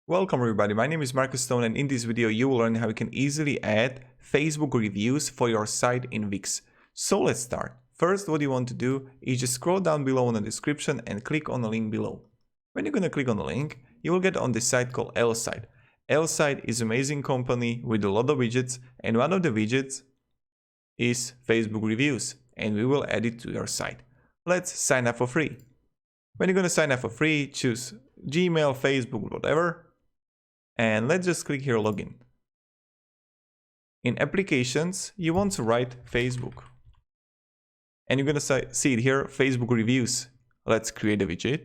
Welcome everybody, my name is Marcus Stone and in this video you will learn how you can easily add Facebook reviews for your site in Wix. So let's start. First, what you want to do is just scroll down below in the description and click on the link below. When you're gonna click on the link, you will get on this site called L-Site. L-Site is an amazing company with a lot of widgets, and one of the widgets is Facebook reviews, and we will add it to your site. Let's sign up for free. When you're gonna sign up for free, choose Gmail, Facebook, whatever. And let's just click here login. In applications, you want to write Facebook. And you're gonna see it here, Facebook reviews. Let's create a widget.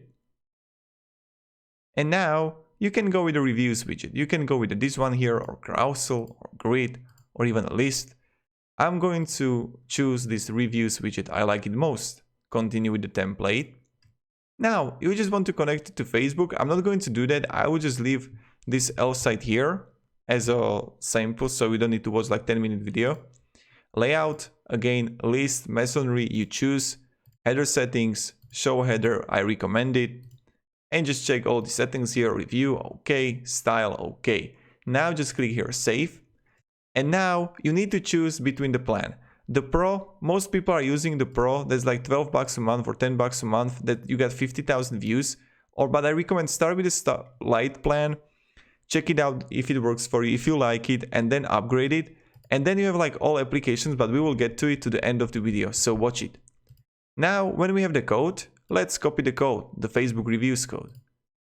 And now you can go with the reviews widget. You can go with this one here, or carousel, or grid, or even a list. I'm going to choose this reviews widget. I like it most. Continue with the template. Now, you just want to connect it to Facebook. I'm not going to do that. I will just leave this L-Site here as a sample, so we don't need to watch like 10-minute video. Layout, again, list, masonry, you choose. Header settings, show header, I recommend it. And just check all the settings here, review, okay, style, okay. Now just click here, save. And now you need to choose between the plan. The Pro, most people are using the Pro, that's like $12 a month or $10 a month, that you get 50,000 views. But I recommend start with the Lite plan. Check it out if it works for you, if you like it, and then upgrade it. And then you have like all applications, but we will get to it to the end of the video, so watch it. Now, when we have the code, let's copy the code, the Facebook reviews code.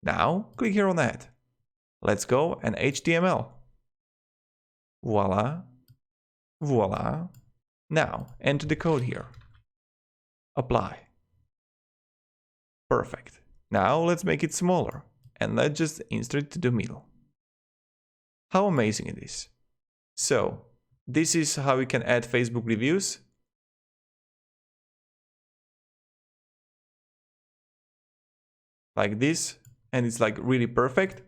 Now, click here on that. Let's go and HTML. Voila. Voila. Now, enter the code here. Apply. Perfect. Now, let's make it smaller. And let's just insert it to the middle. How amazing it is. So, this is how we can add Facebook reviews. Like this, and it's like really perfect.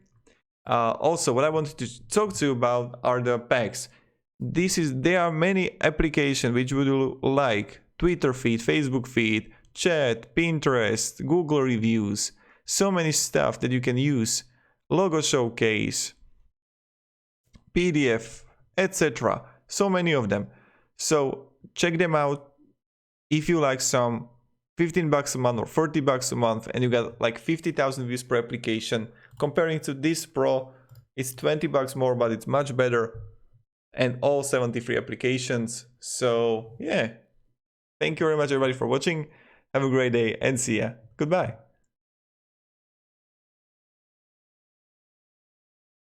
Also, what I wanted to talk to you about are the packs. There are many applications which would like Twitter feed, Facebook feed, chat, Pinterest, Google reviews, so many stuff that you can use, logo showcase, PDF, etc. So many of them. So check them out. If you like some $15 a month or $40 a month and you got like 50,000 views per application, comparing to this Pro, it's $20 more, but it's much better, and all 73 applications. So yeah, thank you very much everybody for watching. Have a great day and see ya. Goodbye.